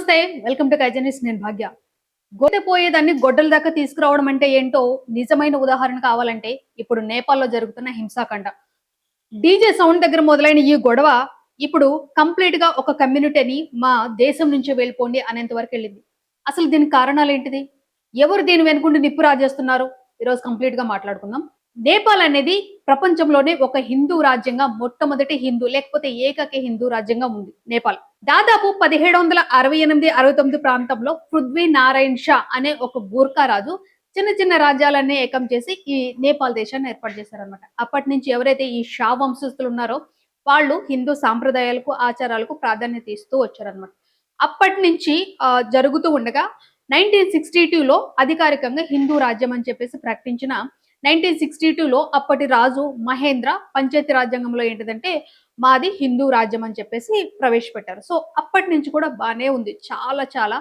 నమస్తే, welcome to కైజనీస్. నేను భాగ్య. గొడ్డపోయేదాన్ని గొడ్డల దాకా తీసుకురావడం అంటే ఏంటో నిజమైన ఉదాహరణ కావాలంటే ఇప్పుడు నేపాల్లో జరుగుతున్న హింసాకాండ. డీజే సౌండ్ దగ్గర మొదలైన ఈ గొడవ ఇప్పుడు కంప్లీట్ గా ఒక కమ్యూనిటీని మా దేశం నుంచి వెళ్ళిపోండి అనేంత వరకు వెళ్ళింది. అసలు దీనికి కారణాలు ఏంటిది? ఎవరు దీని వెనుకుండి నిప్పు రాజేస్తున్నారు? ఈరోజు కంప్లీట్ గా మాట్లాడుకుందాం. నేపాల్ అనేది ప్రపంచంలోనే ఒక హిందూ రాజ్యంగా మొట్టమొదటి హిందూ లేకపోతే ఏకైక హిందూ రాజ్యంగా ఉంది నేపాల్. దాదాపు 1788-69 ప్రాంతంలో పృథ్వీ నారాయణ్ షా అనే ఒక గూర్ఖా రాజు చిన్న చిన్న రాజ్యాలన్నీ ఏకం చేసి ఈ నేపాల్ దేశాన్ని ఏర్పాటు చేశారనమాట. అప్పటి నుంచి ఎవరైతే ఈ షా వంశస్థులు ఉన్నారో వాళ్ళు హిందూ సాంప్రదాయాలకు ఆచారాలకు ప్రాధాన్యత ఇస్తూ వచ్చారనమాట. అప్పటి నుంచి జరుగుతూ ఉండగా 1962లో అధికారికంగా హిందూ రాజ్యం అని చెప్పేసి ప్రకటించిన 1962లో అప్పటి రాజు మహేంద్ర పంచాయతీ రాజ్యాంగంలో ఏంటిదంటే మాది హిందూ రాజ్యం అని చెప్పేసి ప్రవేశపెట్టారు. సో అప్పటి నుంచి కూడా బాగానే ఉంది, చాలా చాలా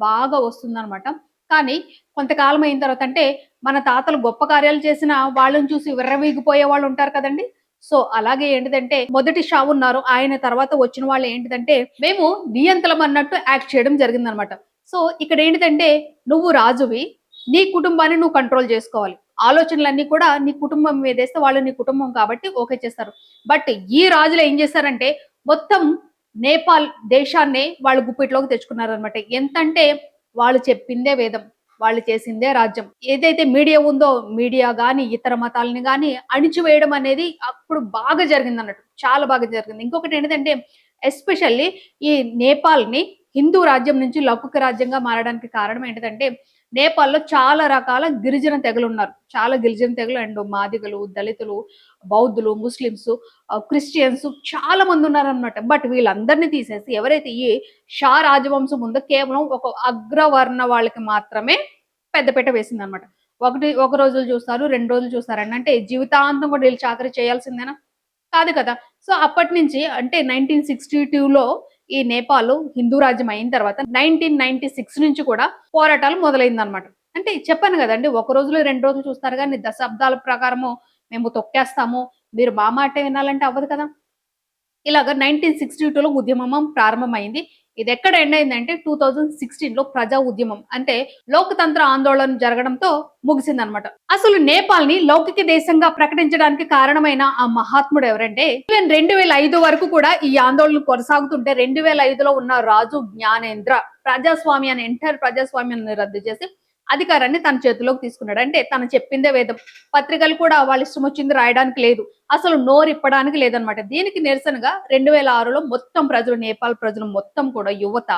బాగా వస్తుందన్నమాట. కానీ కొంతకాలం అయిన తర్వాత అంటే మన తాతలు గొప్ప కార్యాలు చేసిన వాళ్ళని చూసి విర్రవీగిపోయే వాళ్ళు ఉంటారు కదండి. సో అలాగే ఏంటిదంటే మొదటి షా ఉన్నారు, ఆయన తర్వాత వచ్చిన వాళ్ళు ఏంటిదంటే మేము నియంతలం అన్నట్టు యాక్ట్ చేయడం జరిగిందనమాట. సో ఇక్కడ ఏంటిదంటే నువ్వు రాజువి, నీ కుటుంబాన్ని నువ్వు కంట్రోల్ చేసుకోవాలి, ఆలోచనలన్నీ కూడా నీ కుటుంబం మీద వేస్తే వాళ్ళు నీ కుటుంబం కాబట్టి ఓకే చేస్తారు. బట్ ఈ రాజులు ఏం చేశారంటే మొత్తం నేపాల్ దేశాన్ని వాళ్ళు గుప్పిట్లోకి తెచ్చుకున్నారనమాట. ఎంతంటే వాళ్ళు చెప్పిందే వేదం, వాళ్ళు చేసిందే రాజ్యం. ఏదైతే మీడియా ఉందో మీడియా గాని ఇతర మతాలని గాని అణిచివేయడం అనేది అప్పుడు బాగా జరిగింది అన్నట్టు, చాలా బాగా జరిగింది. ఇంకొకటి ఏంటంటే ఎస్పెషల్లీ ఈ నేపాల్ని హిందూ రాజ్యం నుంచి లౌకిక రాజ్యంగా మారడానికి కారణం ఏంటంటే నేపాల్లో చాలా రకాల గిరిజన తెగలు ఉన్నారు. చాలా గిరిజన తెగలు అండ్ మాదిగలు, దళితులు, బౌద్ధులు, ముస్లిమ్స్, క్రిస్టియన్స్ చాలా మంది ఉన్నారనమాట. బట్ వీళ్ళందరినీ తీసేసి ఎవరైతే ఈ షా రాజవంశం ఉందో కేవలం ఒక అగ్రవర్ణ వాళ్ళకి మాత్రమే పెద్దపీట వేసింది అనమాట. ఒక రోజులు చూస్తారు, 2 రోజులు చూస్తారండి. అంటే జీవితాంతం కూడా వీళ్ళు చాకరీ చేయాల్సిందేనా? కాదు కదా. సో అప్పటి నుంచి అంటే 1962లో ఈ నేపాల్ హిందూ రాజ్యం అయిన తర్వాత 1996 నుంచి కూడా పోరాటాలు మొదలైందనమాట. అంటే చెప్పాను కదండి, ఒక రోజులు 2 రోజులు చూస్తారు కానీ దశాబ్దాల ప్రకారము మేము తొక్కేస్తాము, మీరు మా మాట వినాలంటే అవ్వదు కదా. ఇలాగ 1962లో ఉద్యమం ప్రారంభమైంది. ఇది ఎక్కడ ఎండ్ అయిందంటే 2016లో ప్రజా ఉద్యమం అంటే లోకతంత్ర ఆందోళన జరగడంతో ముగిసిందనమాట. అసలు నేపాల్ ని లౌకిక దేశంగా ప్రకటించడానికి కారణమైన ఆ మహాత్ముడు ఎవరంటే 2005 వరకు కూడా ఈ ఆందోళన కొనసాగుతుంటే 2005లో ఉన్న రాజు జ్ఞానేంద్ర ప్రజాస్వామ్యాన్ని ఎంటైర్ ప్రజాస్వామ్యాన్ని రద్దు చేసి అధికారాన్ని తన చేతిలోకి తీసుకున్నాడు. అంటే తను చెప్పిందే వేదం. పత్రికలు కూడా వాళ్ళ ఇష్టం వచ్చింది రాయడానికి లేదు, అసలు నోరిప్పడానికి లేదనమాట. దీనికి నిరసనగా 2006లో మొత్తం ప్రజలు, నేపాల్ ప్రజలు మొత్తం కూడా యువత,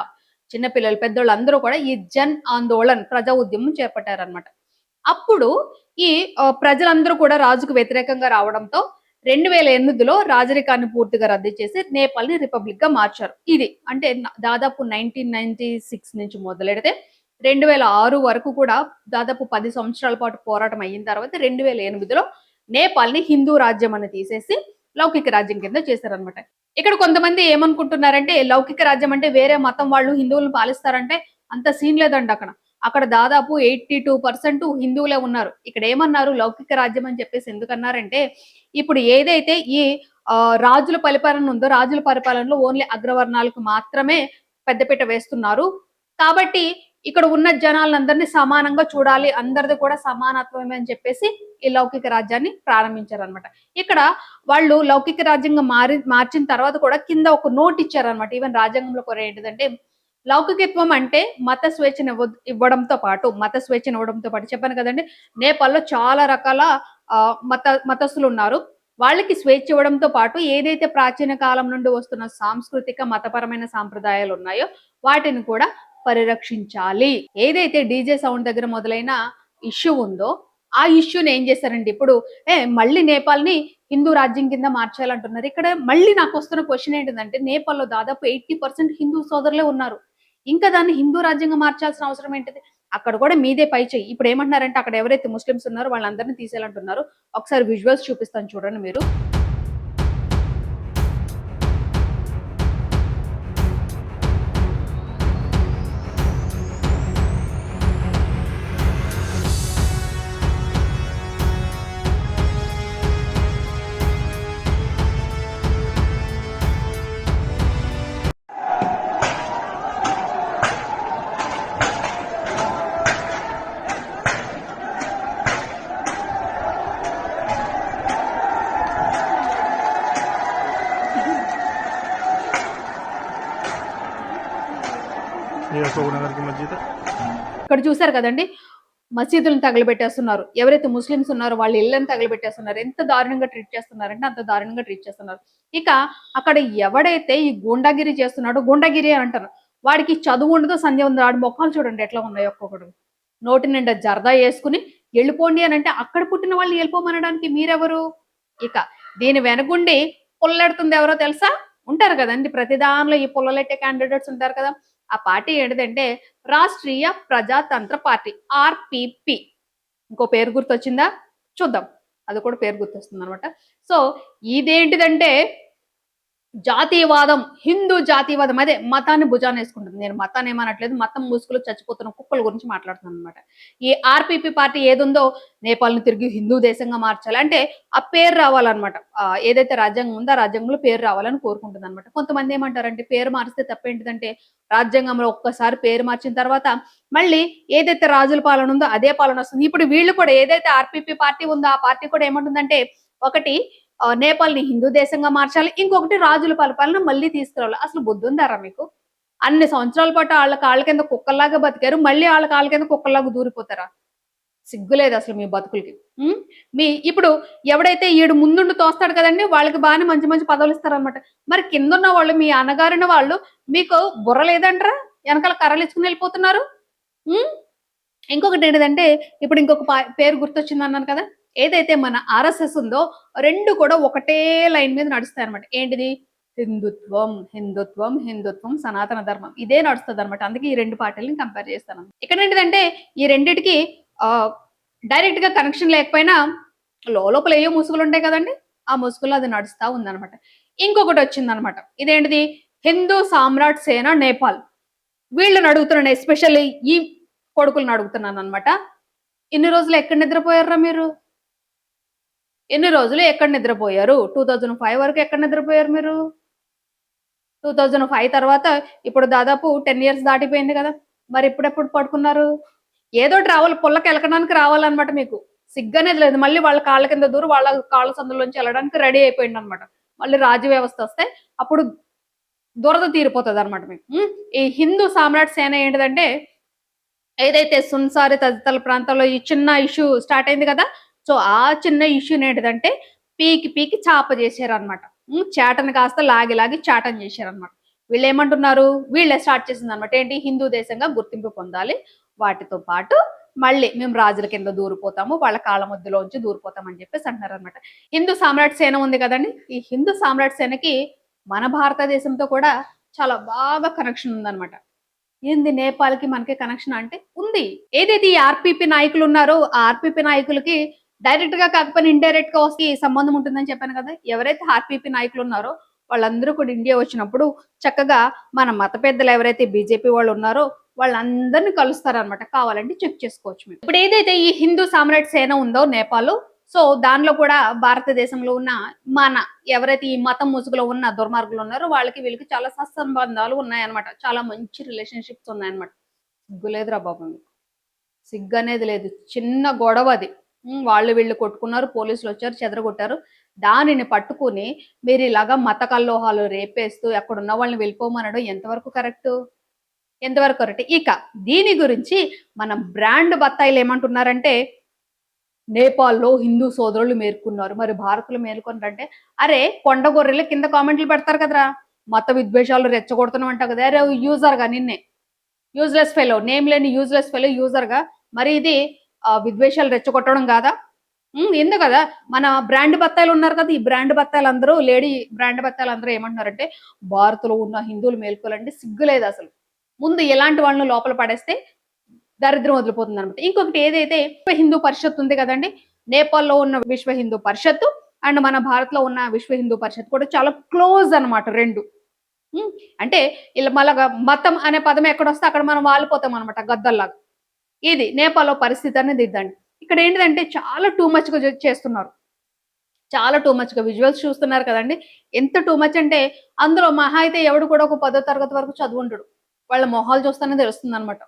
చిన్నపిల్లలు, పెద్దోళ్ళు అందరూ కూడా ఈ జన్ ఆందోళన్ ప్రజా ఉద్యమం చేపట్టారనమాట. అప్పుడు ఈ ప్రజలందరూ కూడా రాజుకు వ్యతిరేకంగా రావడంతో 2008లో రాజరికాన్ని పూర్తిగా రద్దు చేసి నేపాల్ ని రిపబ్లిక్ గా మార్చారు. ఇది అంటే దాదాపు 1996 నుంచి మొదలెడితే 2006 వరకు కూడా దాదాపు 10 సంవత్సరాల పాటు పోరాటం అయిన తర్వాత 2008లో నేపాల్ ని హిందూ రాజ్యం అని తీసేసి లౌకిక రాజ్యం కింద చేశారనమాట. ఇక్కడ కొంతమంది ఏమనుకుంటున్నారంటే లౌకిక రాజ్యం అంటే వేరే మతం వాళ్ళు హిందువులను పాలిస్తారంటే అంత సీన్ లేదండి. అక్కడ దాదాపు 82% హిందువులే ఉన్నారు. ఇక్కడ ఏమన్నారు లౌకిక రాజ్యం అని చెప్పేసి ఎందుకన్నారంటే ఇప్పుడు ఏదైతే ఈ రాజుల పరిపాలన ఉందో రాజుల పరిపాలనలో ఓన్లీ అగ్రవర్ణాలకు మాత్రమే పెద్దపీట వేస్తున్నారు కాబట్టి ఇక్కడ ఉన్న జనాలందరినీ సమానంగా చూడాలి, అందరిది కూడా సమానత్వమే అని చెప్పేసి ఈ లౌకిక రాజ్యాన్ని ప్రారంభించారనమాట. ఇక్కడ వాళ్ళు లౌకిక రాజ్యంగా మార్చిన తర్వాత కూడా కింద ఒక నోట్ ఇచ్చారనమాట. ఈవెన్ రాజ్యాంగంలో కూడా ఏంటిదంటే లౌకికత్వం అంటే మత స్వేచ్ఛను ఇవ్వడంతో పాటు చెప్పాను కదండి, నేపాల్లో చాలా రకాల మతస్థులు ఉన్నారు. వాళ్ళకి స్వేచ్ఛ ఇవ్వడంతో పాటు ఏదైతే ప్రాచీన కాలం నుండి వస్తున్న సాంస్కృతిక మతపరమైన సాంప్రదాయాలు ఉన్నాయో వాటిని కూడా పరిరక్షించాలి. ఏదైతే డీజే సౌండ్ దగ్గర మొదలైన ఇష్యూ ఉందో ఆ ఇష్యూని ఏం చేశారండి ఇప్పుడు మళ్ళీ నేపాల్ ని హిందూ రాజ్యం కింద మార్చాలంటున్నారు. ఇక్కడ మళ్ళీ నాకు వస్తున్న క్వశ్చన్ ఏంటిదంటే నేపాల్లో దాదాపు 80% హిందూ సోదరులే ఉన్నారు. ఇంకా దాన్ని హిందూ రాజ్యంగా మార్చాల్సిన అవసరం ఏంటిది? అక్కడ కూడా మీదే పై చెయ్యి. ఇప్పుడు ఏమంటున్నారంటే అక్కడ ఎవరైతే ముస్లిమ్స్ ఉన్నారో వాళ్ళందరినీ తీసేయాలంటున్నారు. ఒకసారి విజువల్స్ చూపిస్తాను చూడండి మీరు. ये अशोक नगर की मस्जिद है। ఇక్కడ చూసారు కదండి, మసీదులను తగలబెట్టేస్తున్నారు. ఎవరైతే ముస్లిమ్స్ ఉన్నారో వాళ్ళ ఇళ్ళని తగలబెట్టేస్తున్నారు. ఎంత దారుణంగా ట్రీట్ చేస్తున్నారంటే అంత దారుణంగా ట్రీట్ చేస్తున్నారు. ఇక అక్కడ ఎవడైతే ఈ గూండాగిరి చేస్తున్నాడో, గూండాగిరి అంటారు, వాడికి చదువు ఉండదు, సంధ్య ఉండదు. వాడి మొక్కలు చూడండి ఎట్లా ఉన్నాయో ఒక్కొక్కడు. నోటి నిండా జర్దా వేసుకుని వెళ్ళిపోండి అని అంటే అక్కడ పుట్టిన వాళ్ళు వెళ్ళిపోమనడానికి మీరెవరు? ఇక దీని వెనకుండి పుల్లెడుతుంది ఎవరో తెలుసా? ఉంటారు కదండి, ప్రతి దానిలో ఈ పుల్లలెట్టే క్యాండిడేట్స్ ఉంటారు కదా. ఆ పార్టీ ఏంటిదంటే రాష్ట్రీయ ప్రజాతంత్ర పార్టీ, ఆర్పిపి. ఇంకో పేరు గుర్తొచ్చిందా? చూద్దాం, అది కూడా పేరు గుర్తొస్తుంది అనమాట. సో ఇదేంటిదంటే జాతీయవాదం, హిందూ జాతీయవాదం, అదే మతాన్ని భుజాన్ని వేసుకుంటుంది. నేను మతాన్ని ఏమనట్లేదు, మతం ముసుగులు చచ్చిపోతున్న కుక్కల గురించి మాట్లాడుతున్నాను అనమాట. ఈ ఆర్పిపి పార్టీ ఏదుందో నేపాల్ని తిరిగి హిందూ దేశంగా మార్చాలి అంటే ఆ పేరు రావాలన్నమాట. ఏదైతే రాజ్యాంగం ఉందో ఆ రాజ్యాంగంలో పేరు రావాలని కోరుకుంటుంది అనమాట. కొంతమంది ఏమంటారంటే పేరు మారిస్తే తప్పేంటిదంటే రాజ్యాంగంలో ఒక్కసారి పేరు మార్చిన తర్వాత మళ్ళీ ఏదైతే రాజుల పాలన ఉందో అదే పాలన వస్తుంది. ఇప్పుడు వీళ్ళు కూడా ఏదైతే ఆర్పిపి పార్టీ ఉందో ఆ పార్టీ కూడా ఏమంటుందంటే ఒకటి నేపాల్ని హిందూ దేశంగా మార్చాలి, ఇంకొకటి రాజుల పరిపాలన మళ్ళీ తీసుకురావాలి. అసలు బుద్ధి ఉందారా మీకు? అన్ని సంవత్సరాల పాటు వాళ్ళ కాళ్ళ కింద కుక్కల్లాగా బతికారు, మళ్ళీ వాళ్ళ కాళ్ళ కింద కుక్కల్లాగా దూరిపోతారా? సిగ్గులేదు అసలు మీ బతుకులకి. మీ ఇప్పుడు ఎవడైతే ఈడు ముందుండి తోస్తాడు కదండి, వాళ్ళకి బాగానే మంచి మంచి పదవులు ఇస్తారనమాట. మరి కింద ఉన్న వాళ్ళు, మీ అన్నగారిన వాళ్ళు మీకు బుర్ర లేదంటారా? వెనకాల కర్రలు ఇచ్చుకుని వెళ్ళిపోతున్నారు. ఇంకొకటి ఏంటంటే ఇప్పుడు ఇంకొక పేరు గుర్తొచ్చింది అన్నాను కదా, ఏదైతే మన ఆర్ఎస్ఎస్ ఉందో రెండు కూడా ఒకటే లైన్ మీద నడుస్తాయి అనమాట. ఏంటిది? హిందుత్వం, హిందుత్వం, హిందుత్వం, సనాతన ధర్మం, ఇదే నడుస్తుంది అనమాట. అందుకే ఈ రెండు పార్టీలను కంపేర్ చేస్తాను. ఇక్కడ ఏంటిదంటే ఈ రెండిటికి డైరెక్ట్ గా కనెక్షన్ లేకపోయినా లోపల ఏయో ముసుగులు ఉంటాయి కదండి, ఆ ముసుగులో అది నడుస్తా ఉందన్నమాట. ఇంకొకటి వచ్చిందనమాట, ఇదేంటిది? హిందూ సామ్రాట్ సేన నేపాల్. వీళ్ళని అడుగుతున్నాను, ఎస్పెషల్లీ ఈ కొడుకులను అడుగుతున్నాను అనమాట. ఇన్ని రోజులు ఎక్కడ నిద్రపోయారా మీరు? ఎన్ని రోజులు ఎక్కడ నిద్రపోయారు? 2005 వరకు ఎక్కడ నిద్రపోయారు మీరు? 2005 తర్వాత ఇప్పుడు దాదాపు 10 years దాటిపోయింది కదా, మరి ఇప్పుడెప్పుడు పడుకున్నారు? ఏదోటి రావాలి, పుల్లకి ఎలకడానికి రావాలన్నమాట. మీకు సిగ్గనేది లేదు. మళ్ళీ వాళ్ళ కాళ్ళ కింద దూరు వాళ్ళ కాళ్ళ సందులోంచి వెళ్ళడానికి రెడీ అయిపోయింది అనమాట. మళ్ళీ రాజ్య వ్యవస్థ వస్తే అప్పుడు దురద తీరిపోతుంది అనమాట మీకు. ఈ హిందూ సామ్రాట్ సేన ఏంటిదంటే ఏదైతే సున్సారి తదితర ప్రాంతాల్లో ఈ చిన్న ఇష్యూ స్టార్ట్ అయింది కదా, సో ఆ చిన్న ఇష్యూని ఏంటిదంటే పీకి పీకి చాప చేశారనమాట. చాటని కాస్త లాగి లాగి చాటని చేశారనమాట. వీళ్ళు ఏమంటున్నారు? వీళ్ళే స్టార్ట్ చేసింది అనమాట. ఏంటి? హిందూ దేశంగా గుర్తింపు పొందాలి, వాటితో పాటు మళ్ళీ మేము రాజుల కింద దూరిపోతాము, వాళ్ళ కాళ్ళ మధ్యలోంచి దూరిపోతాం అని చెప్పేసి అంటున్నారు అనమాట. హిందూ సామ్రాట్ సేన ఉంది కదండి, ఈ హిందూ సామ్రాట్ సేనకి మన భారతదేశంతో కూడా చాలా బాగా కనెక్షన్ ఉందన్నమాట. ఏంది నేపాల్కి మనకి కనెక్షన్ అంటే ఉంది. ఏదైతే ఈ ఆర్పిపి నాయకులు ఉన్నారో ఆ ఆర్పిపి నాయకులకి డైరెక్ట్ గా కాకపోయినా ఇండైరెక్ట్ గా వస్తే సంబంధం ఉంటుందని చెప్పాను కదా. ఎవరైతే ఆర్పిపి నాయకులు ఉన్నారో వాళ్ళందరూ కూడా ఇండియా వచ్చినప్పుడు చక్కగా మన మత పెద్దలు ఎవరైతే బీజేపీ వాళ్ళు ఉన్నారో వాళ్ళందరినీ కలుస్తారనమాట. కావాలంటే చెక్ చేసుకోవచ్చు మీరు. ఇప్పుడు ఏదైతే ఈ హిందూ సామ్రాట్ సేన ఉందో నేపాల్, సో దానిలో కూడా భారతదేశంలో ఉన్న మన ఎవరైతే ఈ మతం ముసుగులో ఉన్న దుర్మార్గులు ఉన్నారో వాళ్ళకి వీళ్ళకి చాలా సత్సంబంధాలు ఉన్నాయన్నమాట. చాలా మంచి రిలేషన్షిప్స్ ఉన్నాయన్నమాట. సిగ్గు లేదురా బాబు మీకు, సిగ్గు అనేది లేదు. చిన్న గొడవ అది, వాళ్ళు వీళ్ళు కొట్టుకున్నారు, పోలీసులు వచ్చారు, చెదరగొట్టారు. దానిని పట్టుకుని మీరు ఇలాగా మత కల్లోహాలు రేపేస్తూ ఎక్కడున్న వాళ్ళని వెళ్ళిపోమనడం ఎంతవరకు కరెక్ట్? ఎంతవరకు కరెక్ట్? ఇక దీని గురించి మన బ్రాండ్ బత్తాయిలు ఏమంటున్నారంటే నేపాల్లో హిందూ సోదరులు మేల్కొన్నారు, మరి భారత్లో మేల్కొన్నారంటే అరే కొండ గొర్రెలు కింద కామెంట్లు పెడతారు కదరా, మత విద్వేషాలు రెచ్చగొడుతున్నాం అంటావు కదా. అరే యూజర్గా నిన్నే, యూజ్లెస్ ఫెలో, నేమ్ లేని యూజ్లెస్ ఫెలో యూజర్గా, మరి ఇది విద్వేషాలు రెచ్చగొట్టడం కాదా? ఎందుకు కదా మన బ్రాండ్ బత్తాయిలు ఉన్నారు కదా, ఈ బ్రాండ్ బత్తాయిలు అందరూ, లేడీ బ్రాండ్ బత్తాయిలు అందరూ ఏమంటున్నారంటే భారత్లో ఉన్న హిందువులు మేల్కోవాలంటే సిగ్గులేదు అసలు. ముందు ఎలాంటి వాళ్ళని లోపల పడేస్తే దరిద్రం వదిలిపోతుంది అనమాట. ఇంకొకటి ఏదైతే విశ్వ హిందూ పరిషత్ ఉంది కదండి, నేపాల్లో ఉన్న విశ్వ హిందూ పరిషత్ అండ్ మన భారత్ లో ఉన్న విశ్వ హిందూ పరిషత్ కూడా చాలా క్లోజ్ అనమాట రెండు. అంటే ఇలా మళ్ళా మతం అనే పదం ఎక్కడొస్తే అక్కడ మనం వాలిపోతాం అనమాట గద్దల్లాగా. ఇది నేపాల్లో పరిస్థితి అనేది ఇద్దండి. ఇక్కడ ఏంటిదంటే చాలా టూ మచ్ గా చేస్తున్నారు, చాలా టూ మచ్ గా. విజువల్స్ చూస్తున్నారు కదండి, ఎంత టూ మచ్ అంటే అందులో మహా అయితే ఎవడు కూడా ఒక 10వ తరగతి వరకు చదువుంటాడు, వాళ్ళ మొహాలు చూస్తేనే తెలుస్తుంది అనమాట.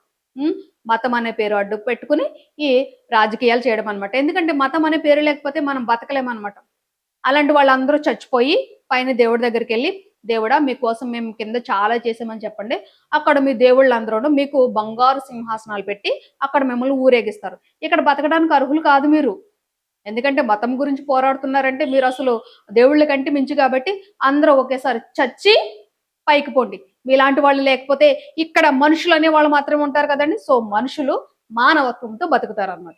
మతం అనే పేరు అడ్డు పెట్టుకుని ఈ రాజకీయాలు చేయడం అనమాట. ఎందుకంటే మతం అనే పేరు లేకపోతే మనం బతకలేమన్నమాట. అలాంటి వాళ్ళందరూ చచ్చిపోయి పైన దేవుడి దగ్గరికి వెళ్ళి దేవుడా మీకోసం మేము కింద చాలా చేసామని చెప్పండి. అక్కడ మీ దేవుళ్ళందరూను మీకు బంగారు సింహాసనాలు పెట్టి అక్కడ మిమ్మల్ని ఊరేగిస్తారు. ఇక్కడ బతకడానికి అర్హులు కాదు మీరు. ఎందుకంటే మతం గురించి పోరాడుతున్నారంటే మీరసలు దేవుళ్ళ కంటే మించి కాబట్టి అందరూ ఒకేసారి చచ్చి పైకి పోండి. మీలాంటి వాళ్ళు లేకపోతే ఇక్కడ మనుషులనే వాళ్ళు మాత్రమే ఉంటారు కదండీ! సో, మనుషులు మానవత్వంతో బతుకుతారనమాట.